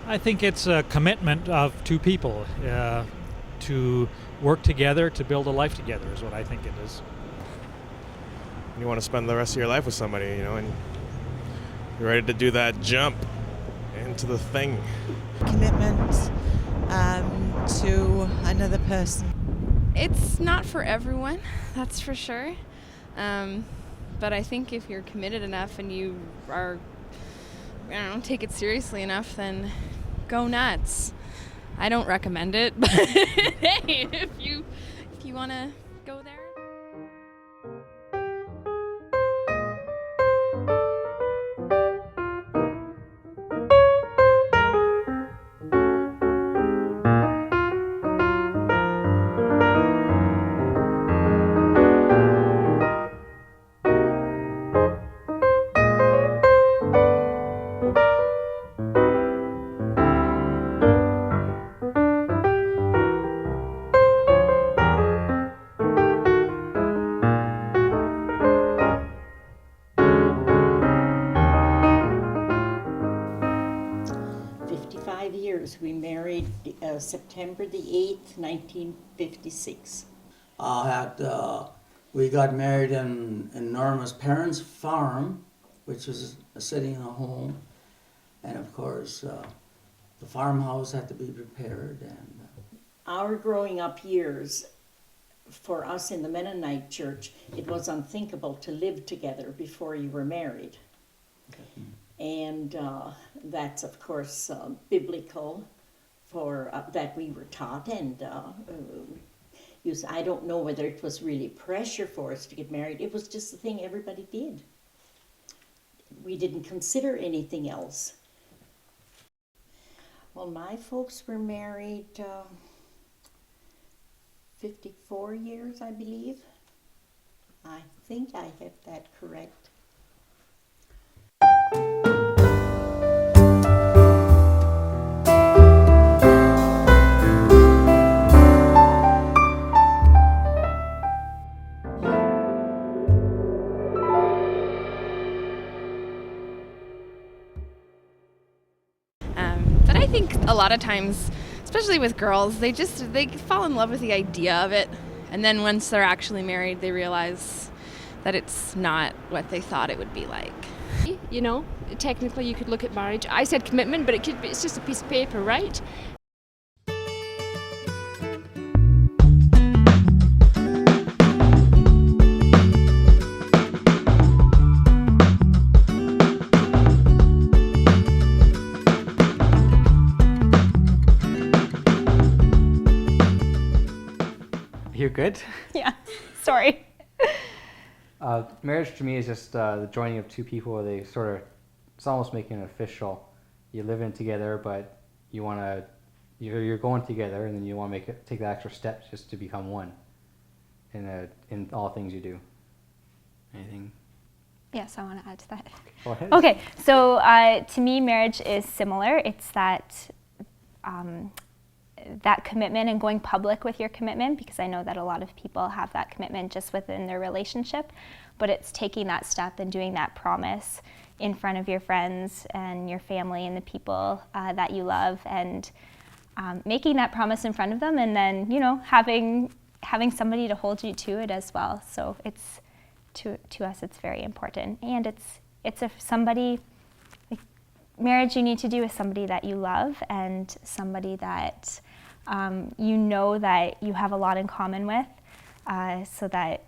I think it's a commitment of two people to work together to build a life together is what I think it is. You want to spend the rest of your life with somebody, and you're ready to do that jump into the thing. Commitment to another person. It's not for everyone, that's for sure. But I think if you're committed enough and you are, take it seriously enough, then go nuts. I don't recommend it, but hey, if you want to go there. We married September the 8th, 1956. We got married in Norma's parents' farm, which was sitting in a home. And of course, the farmhouse had to be repaired. And Our growing up years, for us in the Mennonite church, it was unthinkable to live together before you were married. Okay. And that's, of course, biblical for that we were taught. And I don't know whether it was really pressure for us to get married. It was just the thing everybody did. We didn't consider anything else. Well, my folks were married 54 years, I believe. I think I have that correct. But I think a lot of times, especially with girls, they fall in love with the idea of it, and then once they're actually married, they realize that it's not what they thought it would be like. Technically you could look at marriage. I said commitment, but it's just a piece of paper, right? You're good? Yeah, sorry. Marriage to me is just the joining of two people. It's almost making it official. You live in together, but you're going together, and then you want to take the extra step just to become one in all things you do. Anything? Yes, I want to add to that. Go ahead. Okay, so to me, marriage is similar. It's that commitment and going public with your commitment, because I know that a lot of people have that commitment just within their relationship, but it's taking that step and doing that promise in front of your friends and your family and the people that you love, and making that promise in front of them, and then having somebody to hold you to it as well. So it's to us it's very important, and it's somebody. Marriage you need to do with somebody that you love and somebody that that you have a lot in common with, so that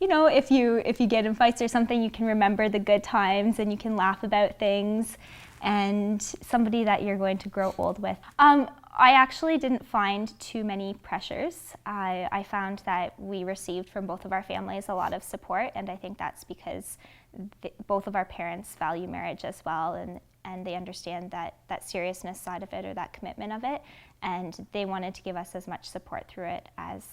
if you get in fights or something, you can remember the good times and you can laugh about things, and somebody that you're going to grow old with. I actually didn't find too many pressures. I found that we received from both of our families a lot of support, and I think that's because both of our parents value marriage as well, and they understand that seriousness side of it, or that commitment of it, and they wanted to give us as much support through it as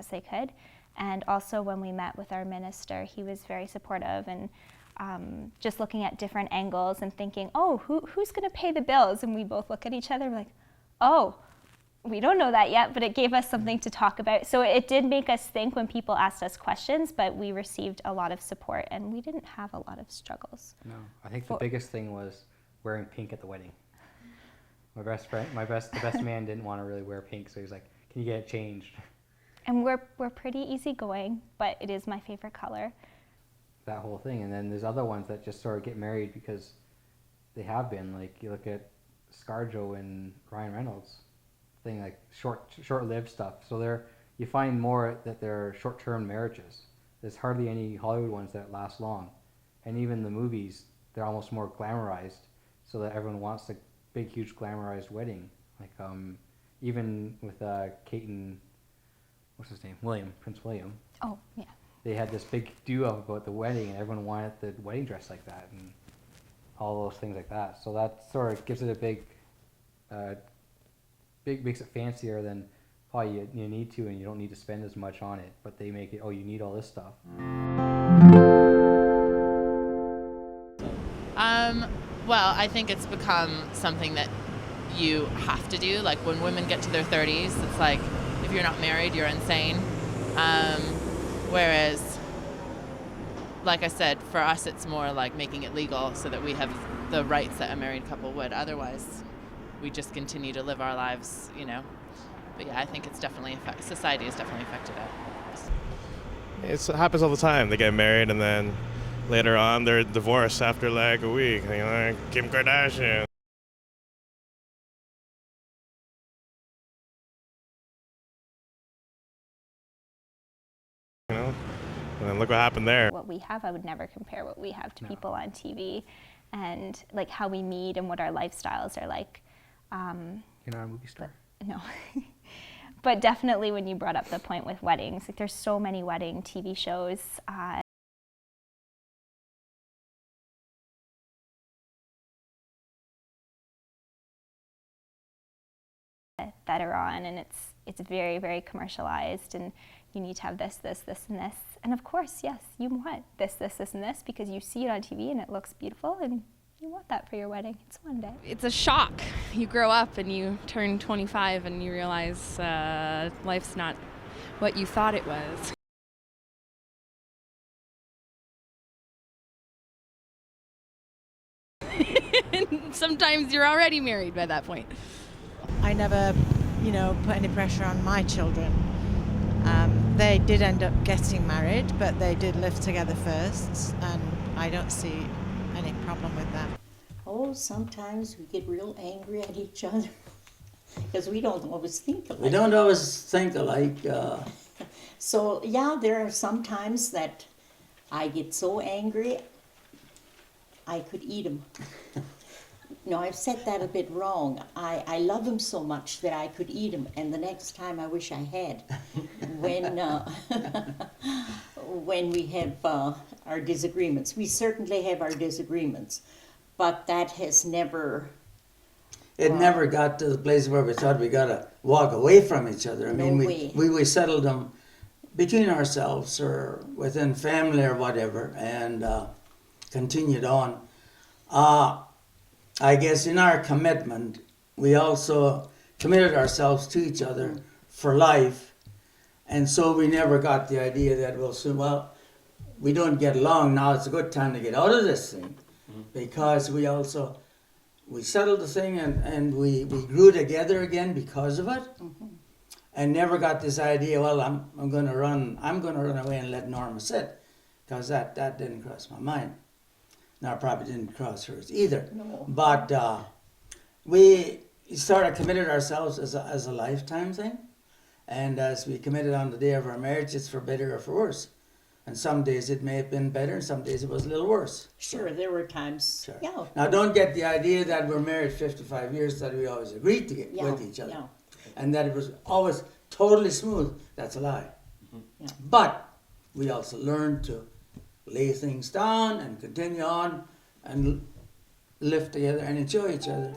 they could. And also when we met with our minister, he was very supportive, and just looking at different angles and thinking, oh, who's going to pay the bills? And we both look at each other like, oh, we don't know that yet, but it gave us something to talk about. So it did make us think when people asked us questions, but we received a lot of support, and we didn't have a lot of struggles. No, I think the biggest thing was wearing pink at the wedding. My best friend, the best man didn't want to really wear pink, so he was like, "Can you get it changed?" And we're pretty easygoing, but it is my favorite color. That whole thing, and then there's other ones that just sort of get married because they have been. Like you look at ScarJo and Ryan Reynolds thing, like short-lived stuff. So you find more that they're short-term marriages. There's hardly any Hollywood ones that last long, and even the movies, they're almost more glamorized, so that everyone wants a big, huge glamorized wedding. Like even with Kate and what's his name, Prince William. Oh, yeah. They had this big do-up about the wedding, and everyone wanted the wedding dress like that, and all those things like that. So that sort of gives it a big, makes it fancier than, oh, you need to, and you don't need to spend as much on it. But they make it, oh, you need all this stuff. Well, I think it's become something that you have to do. Like when women get to their 30s, it's like, if you're not married, you're insane. Whereas, like I said, for us, it's more like making it legal so that we have the rights that a married couple would. Otherwise, we just continue to live our lives, you know. But yeah, I think it's definitely society has definitely affected it. It happens all the time. They get married and then later on they're divorced after like a week. You know, like Kim Kardashian. You know, and then look what happened there. What we have, I would never compare what we have to people on TV, and like how we meet and what our lifestyles are like. You're not a movie star. No. But definitely when you brought up the point with weddings, like there's so many wedding TV shows. That are on, and it's very, very commercialized, and you need to have this, this, this, and this. And of course, yes, you want this, this, this, and this because you see it on TV and it looks beautiful, and you want that for your wedding. It's one day. It's a shock. You grow up and you turn 25 and you realize life's not what you thought it was. And sometimes you're already married by that point. I never, put any pressure on my children. They did end up getting married, but they did live together first, and I don't see any problem with that. Oh, sometimes we get real angry at each other because we don't always think alike. We don't always think alike. So, yeah, there are some times that I get so angry, I could eat them. No, I've said that a bit wrong. I love him so much that I could eat him, and the next time I wish I had. When we have our disagreements. We certainly have our disagreements, but that has never... It never got to the place where we thought we got to walk away from each other. I mean, we settled them between ourselves or within family or whatever, and continued on. I guess in our commitment, we also committed ourselves to each other for life, and so we never got the idea that we don't get along now, it's a good time to get out of this thing, because we settled the thing and we grew together again because of it, and never got this idea, I'm going to run away and let Norma sit, because that didn't cross my mind. Now, probably didn't cross hers either. No. But we sort of committed ourselves as a lifetime thing. And as we committed on the day of our marriage, it's for better or for worse. And some days it may have been better, and some days it was a little worse. Sure, there were times. Sure. Yeah. Now, don't get the idea that we're married 55 years, that we always agreed to get with each other. Yeah. And that it was always totally smooth. That's a lie. Yeah. But we also learned to lay things down and continue on and live together and enjoy each other.